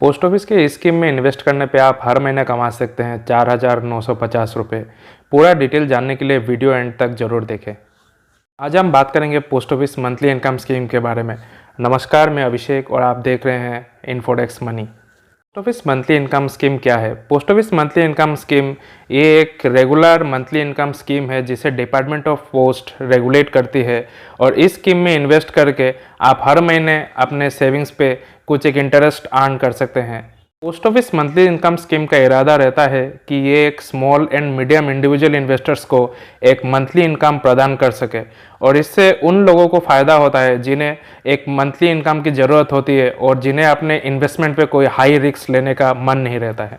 Post office के scheme में invest करने पे आप हर महीने कमा सकते हैं 4,950 रुपये। पूरा डिटेल जानने के लिए वीडियो एंड तक ज़रूर देखें। आज हम बात करेंगे post office monthly income scheme के बारे में। नमस्कार, मैं अभिषेक और आप देख रहे हैं Infodex Money. Post office monthly income scheme क्या है? Post office monthly income scheme ये एक रेगुलर मंथली इनकम स्कीम है जिसे डिपार्टमेंट ऑफ पोस्ट रेगुलेट करती है, और इस स्कीम में इन्वेस्ट करके आप हर महीने अपने सेविंग्स पे कुछ एक इंटरेस्ट अर्न कर सकते हैं। Post office monthly income scheme का इरादा रहता है कि ये एक small and medium individual investors को एक मंथली इनकम प्रदान कर सके, और इससे उन लोगों को फ़ायदा होता है जिन्हें एक मंथली इनकम की ज़रूरत होती है और जिन्हें अपने इन्वेस्टमेंट पे कोई हाई रिस्क लेने का मन नहीं रहता है।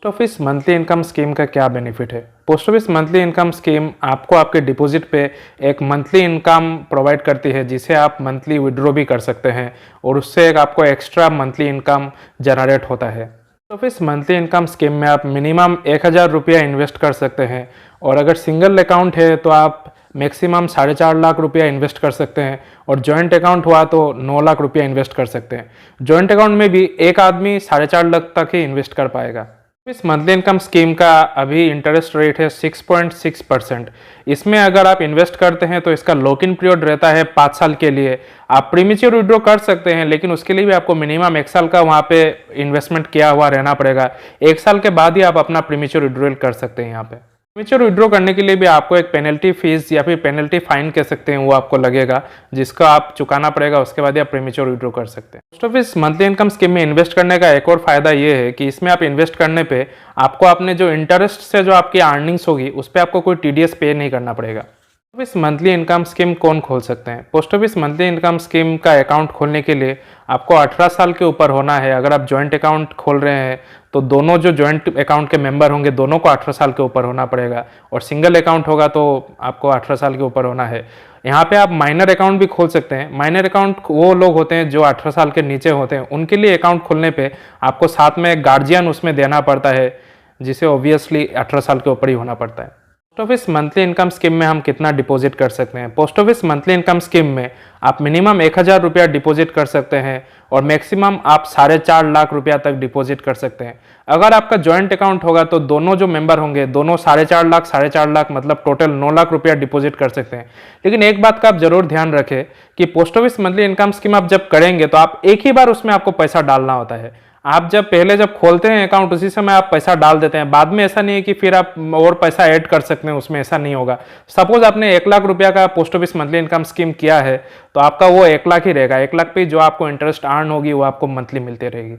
Post office monthly income scheme का क्या बेनिफिट है? Post office monthly income scheme आपको आपके डिपॉजिट पे एक मंथली इनकम प्रोवाइड करती है जिसे आप मंथली विड्रॉ भी कर सकते हैं, और उससे एक आपको एक्स्ट्रा मंथली इनकम जनरेट होता है। Post office monthly income scheme में आप मिनिमम 1,000 रुपया इन्वेस्ट कर सकते हैं, और अगर सिंगल अकाउंट है तो आप मैक्सिमम 4.5 लाख रुपया इन्वेस्ट कर सकते हैं, और जॉइंट अकाउंट हुआ तो 9 लाख रुपया इन्वेस्ट कर सकते हैं। जॉइंट अकाउंट में भी एक आदमी 4.5 लाख तक ही इन्वेस्ट कर पाएगा। इस मंथली इनकम स्कीम का अभी इंटरेस्ट रेट है 6.6%। इसमें अगर आप इन्वेस्ट करते हैं तो इसका लॉक इन पीरियड रहता है 5 साल के लिए। आप प्रीमेच्योर विड्रॉ कर सकते हैं, लेकिन उसके लिए भी आपको मिनिमम 1 साल का वहाँ पे इन्वेस्टमेंट किया हुआ रहना पड़ेगा। 1 साल के बाद ही आप अपना प्रीमेच्योर विड्रॉल कर सकते हैं। यहाँ पे प्रीमेच्योर विड्रॉ करने के लिए भी आपको एक पेनल्टी फीस या फिर पेनल्टी फाइन कह सकते हैं, वो आपको लगेगा, जिसका आप चुकाना पड़ेगा। उसके बाद ही आप प्रीमेच्योर विड्रॉ कर सकते हैं। Post office monthly income scheme में इन्वेस्ट करने का एक और फायदा ये है कि इसमें आप इन्वेस्ट करने पे आपको अपने जो इंटरेस्ट से जो आपकी अर्निंग्स होगी उस पर आपको कोई टीडीएस पे नहीं करना पड़ेगा। Post office monthly income scheme कौन खोल सकते हैं? Post office monthly income scheme का अकाउंट खोलने के लिए आपको 18 साल के ऊपर होना है। अगर आप जॉइंट अकाउंट खोल रहे हैं तो दोनों जो जॉइंट अकाउंट के मेंबर होंगे दोनों को 18 साल के ऊपर होना पड़ेगा, और सिंगल अकाउंट होगा तो आपको 18 साल के ऊपर होना है। यहाँ पे आप माइनर अकाउंट भी खोल सकते हैं। माइनर अकाउंट वो लोग होते हैं जो 18 साल के नीचे होते हैं, उनके लिए अकाउंट खोलने पे आपको साथ में एक गार्जियन उसमें देना पड़ता है, जिसे ऑब्वियसली 18 साल के ऊपर ही होना पड़ता है। Post office monthly income scheme में हम कितना डिपॉजिट कर सकते हैं? Post office monthly income scheme में आप मिनिमम 1,000 रुपया डिपॉजिट कर सकते हैं, और मैक्सिमम आप 4.5 लाख रुपया तक डिपॉजिट कर सकते हैं। अगर आपका जॉइंट अकाउंट होगा तो दोनों जो मेंबर होंगे दोनों 4.5 लाख मतलब टोटल 9 लाख रुपया डिपॉजिट कर सकते हैं। लेकिन एक बात का आप जरूर ध्यान रखें कि post office monthly income scheme आप जब करेंगे तो आप एक ही बार उसमें आपको पैसा डालना होता है। आप जब खोलते हैं अकाउंट उसी समय आप पैसा डाल देते हैं, बाद में ऐसा नहीं है कि फिर आप और पैसा ऐड कर सकते हैं उसमें, ऐसा नहीं होगा। सपोज आपने 1 लाख रुपया का post office monthly income scheme किया है तो आपका वो 1 लाख ही रहेगा। 1 लाख पे जो आपको इंटरेस्ट अर्न होगी वो आपको मंथली मिलती रहेगी।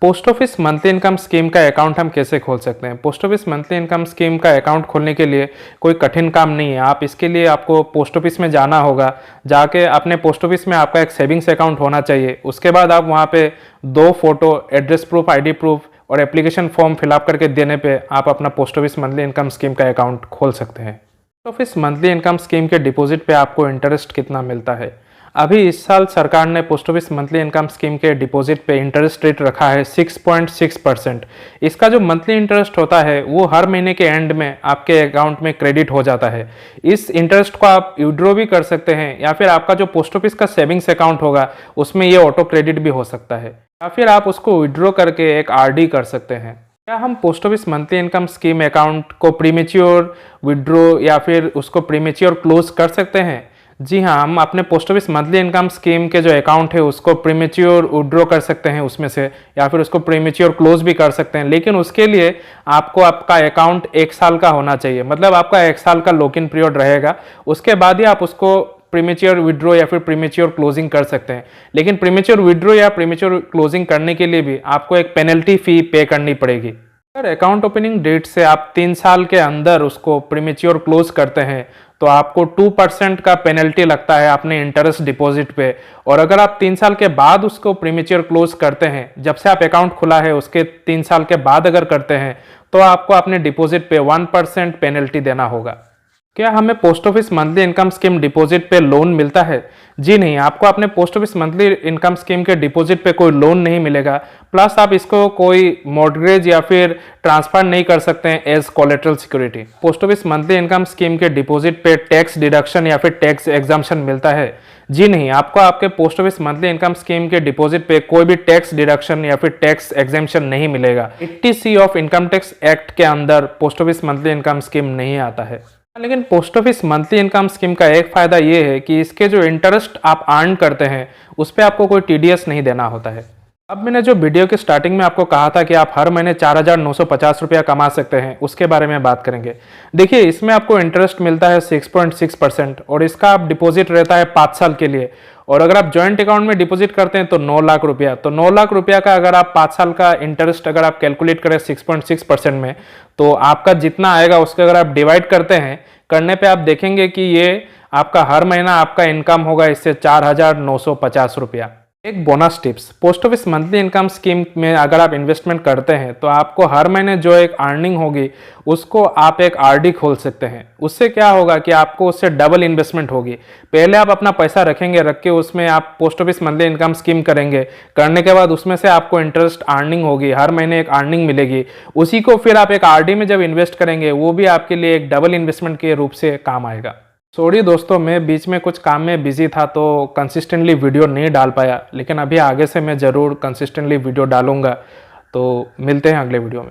Post office monthly income scheme का अकाउंट हम कैसे खोल सकते हैं? Post office monthly income scheme का अकाउंट खोलने के लिए कोई कठिन काम नहीं है। आप इसके लिए आपको पोस्ट ऑफिस में जाना होगा। जाके अपने पोस्ट ऑफिस में आपका एक सेविंग्स अकाउंट होना चाहिए। उसके बाद आप वहाँ पे 2 photo, address proof, ID proof और एप्लीकेशन फॉर्म फिलअप करके देने पे आप अपना post office monthly income scheme का अकाउंट खोल सकते हैं। Post office monthly income scheme के डिपॉजिट पे आपको इंटरेस्ट कितना मिलता है? अभी इस साल सरकार ने post office monthly income scheme के डिपॉजिट पे इंटरेस्ट रेट रखा है 6.6%। इसका जो मंथली इंटरेस्ट होता है वो हर महीने के एंड में आपके अकाउंट में क्रेडिट हो जाता है। इस इंटरेस्ट को आप विड्रॉ भी कर सकते हैं, या फिर आपका जो पोस्ट ऑफिस का सेविंग्स अकाउंट होगा उसमें ये ऑटो क्रेडिट भी हो सकता है, या फिर आप उसको विड्रॉ करके एक आरडी कर सकते हैं। क्या हम post office monthly income scheme account को प्रीमेच्योर विड्रॉ या फिर उसको प्रीमेच्योर क्लोज कर सकते हैं? जी हाँ, हम अपने post office monthly income scheme के जो अकाउंट है उसको प्रीमेच्योर विड्रॉ कर सकते हैं उसमें से, या फिर उसको प्रीमेच्योर क्लोज भी कर सकते हैं। लेकिन उसके लिए आपको आपका अकाउंट 1 साल का होना चाहिए, मतलब आपका 1 साल का लॉक इन पीरियड रहेगा। उसके बाद ही आप उसको प्रीमेच्योर विड्रॉ या फिर प्रीमेच्योर क्लोजिंग कर सकते हैं। लेकिन प्रीमेच्योर विड्रॉ या प्रीमेच्योर क्लोजिंग करने के लिए भी आपको एक पेनल्टी फी पे करनी पड़ेगी। अगर अकाउंट ओपनिंग डेट से आप 3 साल के अंदर उसको प्रीमेच्योर क्लोज करते हैं तो आपको 2% का पेनल्टी लगता है अपने इंटरेस्ट डिपॉजिट पे, और अगर आप 3 साल के बाद उसको प्रीमेच्योर क्लोज करते हैं, जब से आप अकाउंट खुला है उसके 3 साल के बाद अगर करते हैं तो आपको अपने डिपॉजिट पे 1% पेनल्टी देना होगा। क्या हमें post office monthly income scheme deposit पे लोन मिलता है? जी नहीं, आपको अपने post office monthly income scheme के डिपॉजिट पे कोई लोन नहीं मिलेगा। प्लस आप इसको कोई मॉर्गेज या फिर ट्रांसफर नहीं कर सकते हैं as collateral security. Post office monthly income scheme के डिपॉजिट पे टैक्स डिडक्शन या फिर टैक्स एग्जाम्पशन मिलता है? जी नहीं, आपको आपके post office monthly income scheme के डिपॉजिट पे कोई भी टैक्स डिडक्शन या फिर टैक्स एग्जाम्पशन नहीं मिलेगा। 80C of income tax act के अंदर post office monthly income scheme नहीं आता है। लेकिन post office monthly income scheme का एक फायदा ये है कि इसके जो इंटरेस्ट आप अर्न करते हैं उस पर आपको कोई TDS नहीं देना होता है। अब मैंने जो वीडियो के स्टार्टिंग में आपको कहा था कि आप हर महीने 4,950 रुपया कमा सकते हैं, उसके बारे में बात करेंगे। देखिए, इसमें आपको इंटरेस्ट मिलता है 6.6% और इसका आप डिपॉजिट रहता है 5 साल के लिए। और अगर आप ज्वाइंट अकाउंट में डिपॉजिट करते हैं तो 9 लाख रुपया, तो 9 लाख रुपया का अगर आप 5 साल का इंटरेस्ट अगर आप कैलकुलेट करें 6.6% में, तो आपका जितना आएगा उसके अगर आप डिवाइड करने पे आप देखेंगे कि ये आपका हर महीना आपका इनकम होगा इससे 4,950 रुपया। एक bonus tips, post office monthly income scheme में अगर आप इन्वेस्टमेंट करते हैं तो आपको हर महीने जो एक अर्निंग होगी उसको आप एक RD खोल सकते हैं। उससे क्या होगा कि आपको उससे डबल इन्वेस्टमेंट होगी। पहले आप अपना पैसा रखेंगे, रख के उसमें आप post office monthly income scheme करेंगे, करने के बाद उसमें से आपको इंटरेस्ट अर्निंग होगी, हर महीने एक अर्निंग मिलेगी। उसी को फिर आप एक RD में जब इन्वेस्ट करेंगे वो भी आपके लिए एक डबल इन्वेस्टमेंट के रूप से काम आएगा। सॉरी दोस्तों, मैं बीच में कुछ काम में बिजी था तो कंसिस्टेंटली वीडियो नहीं डाल पाया, लेकिन अभी आगे से मैं ज़रूर कंसिस्टेंटली वीडियो डालूंगा। तो मिलते हैं अगले वीडियो में।